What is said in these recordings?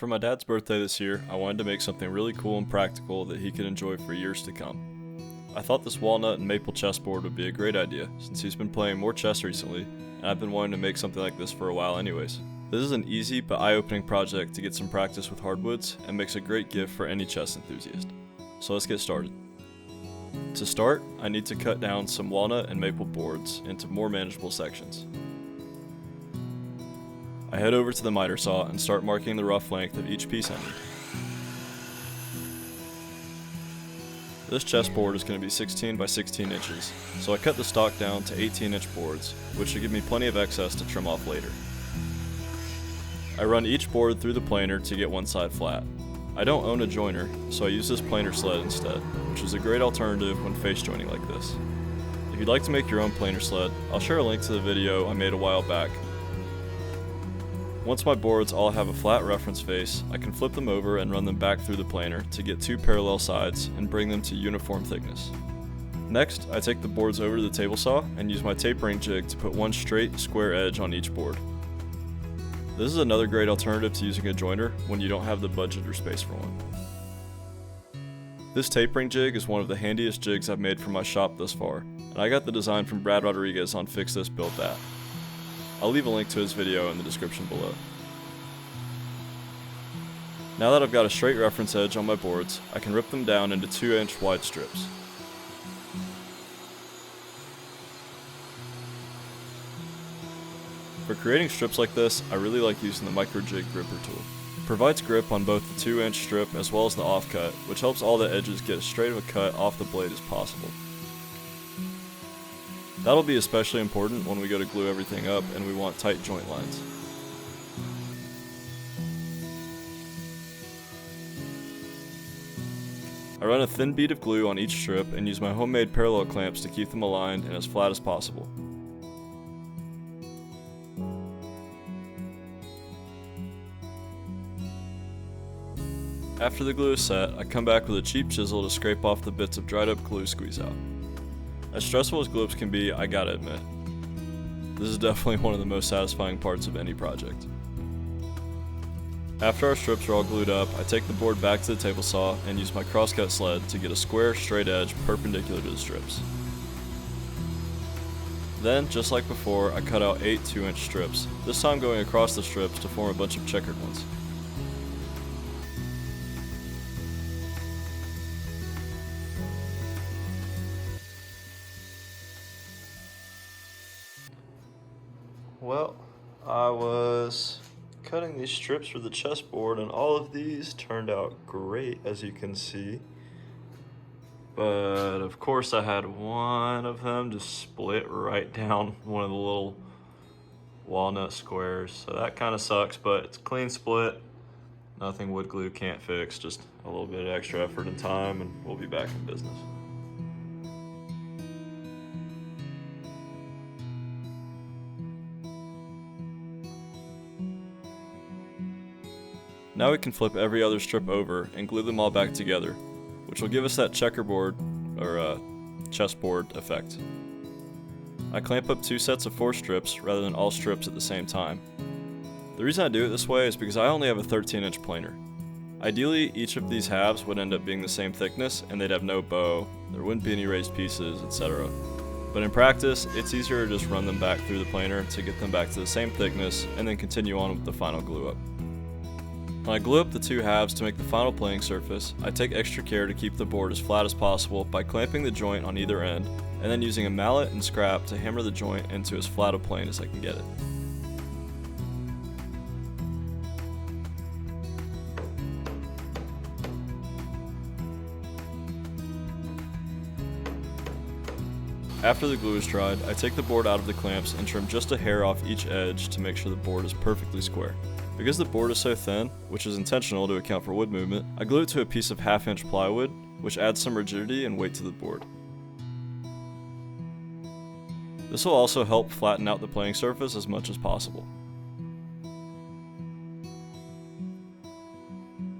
For my dad's birthday this year, I wanted to make something really cool and practical that he could enjoy for years to come. I thought this walnut and maple chessboard would be a great idea, since he's been playing more chess recently, and I've been wanting to make something like this for a while anyways. This is an easy but eye-opening project to get some practice with hardwoods, and makes a great gift for any chess enthusiast. So let's get started. To start, I need to cut down some walnut and maple boards into more manageable sections. I head over to the miter saw and start marking the rough length of each piece I need. This chessboard is going to be 16 by 16 inches, so I cut the stock down to 18-inch boards, which should give me plenty of excess to trim off later. I run each board through the planer to get one side flat. I don't own a joiner, so I use this planer sled instead, which is a great alternative when face joining like this. If you'd like to make your own planer sled, I'll share a link to the video I made a while back. Once my boards all have a flat reference face, I can flip them over and run them back through the planer to get two parallel sides and bring them to uniform thickness. Next, I take the boards over to the table saw and use my tapering jig to put one straight, square edge on each board. This is another great alternative to using a joiner when you don't have the budget or space for one. This tapering jig is one of the handiest jigs I've made for my shop thus far, and I got the design from Brad Rodriguez on Fix This Build That. I'll leave a link to his video in the description below. Now that I've got a straight reference edge on my boards, I can rip them down into 2-inch wide strips. For creating strips like this, I really like using the micro jig gripper tool. It provides grip on both the 2-inch strip as well as the offcut, which helps all the edges get as straight of a cut off the blade as possible. That'll be especially important when we go to glue everything up and we want tight joint lines. I run a thin bead of glue on each strip and use my homemade parallel clamps to keep them aligned and as flat as possible. After the glue is set, I come back with a cheap chisel to scrape off the bits of dried up glue squeeze out. As stressful as glue ups can be, I gotta admit, this is definitely one of the most satisfying parts of any project. After our strips are all glued up, I take the board back to the table saw and use my crosscut sled to get a square, straight edge perpendicular to the strips. Then, just like before, I cut out 8 2-inch strips, this time going across the strips to form a bunch of checkered ones. Well, I was cutting these strips for the chessboard and all of these turned out great, as you can see. But of course I had one of them just split right down one of the little walnut squares. So that kind of sucks, but it's a clean split. Nothing wood glue can't fix, just a little bit of extra effort and time and we'll be back in business. Now we can flip every other strip over and glue them all back together, which will give us that checkerboard or chessboard effect. I clamp up 2 sets of 4 strips rather than all strips at the same time. The reason I do it this way is because I only have a 13-inch planer. Ideally, each of these halves would end up being the same thickness and they'd have no bow, there wouldn't be any raised pieces, etc. But in practice, it's easier to just run them back through the planer to get them back to the same thickness and then continue on with the final glue up. When I glue up the 2 halves to make the final playing surface, I take extra care to keep the board as flat as possible by clamping the joint on either end, and then using a mallet and scrap to hammer the joint into as flat a plane as I can get it. After the glue is dried, I take the board out of the clamps and trim just a hair off each edge to make sure the board is perfectly square. Because the board is so thin, which is intentional to account for wood movement, I glue it to a piece of 1/2-inch plywood, which adds some rigidity and weight to the board. This will also help flatten out the playing surface as much as possible.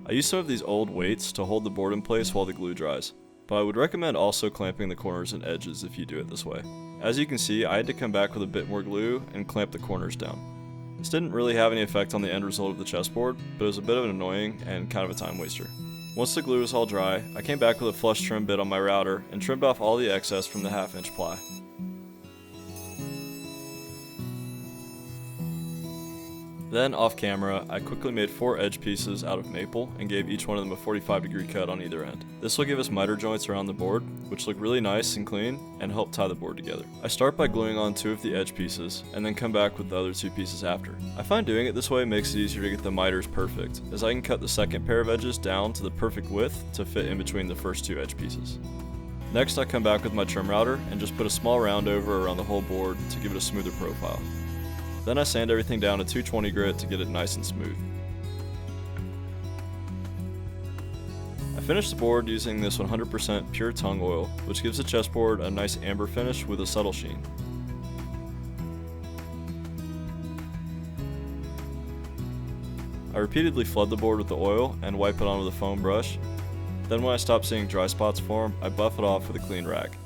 I use some of these old weights to hold the board in place while the glue dries, but I would recommend also clamping the corners and edges if you do it this way. As you can see, I had to come back with a bit more glue and clamp the corners down. This didn't really have any effect on the end result of the chessboard, but it was a bit of an annoying and kind of a time waster. Once the glue was all dry, I came back with a flush trim bit on my router and trimmed off all the excess from the 1/2-inch ply. Then, off camera, I quickly made 4 edge pieces out of maple and gave each one of them a 45-degree cut on either end. This will give us miter joints around the board, which look really nice and clean and help tie the board together. I start by gluing on 2 of the edge pieces and then come back with the other 2 pieces after. I find doing it this way makes it easier to get the miters perfect, as I can cut the second pair of edges down to the perfect width to fit in between the first 2 edge pieces. Next, I come back with my trim router and just put a small round over around the whole board to give it a smoother profile. Then I sand everything down to 220 grit to get it nice and smooth. I finished the board using this 100% pure tung oil, which gives the chessboard a nice amber finish with a subtle sheen. I repeatedly flood the board with the oil and wipe it on with a foam brush. Then when I stop seeing dry spots form, I buff it off with a clean rag.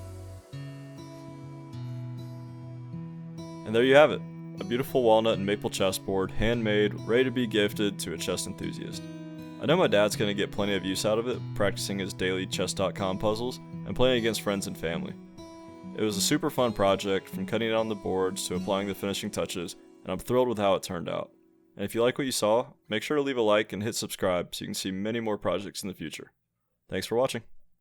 And there you have it. A beautiful walnut and maple chessboard, handmade, ready to be gifted to a chess enthusiast. I know my dad's going to get plenty of use out of it, practicing his daily chess.com puzzles and playing against friends and family. It was a super fun project, from cutting it on the boards to applying the finishing touches, and I'm thrilled with how it turned out. And if you like what you saw, make sure to leave a like and hit subscribe so you can see many more projects in the future. Thanks for watching.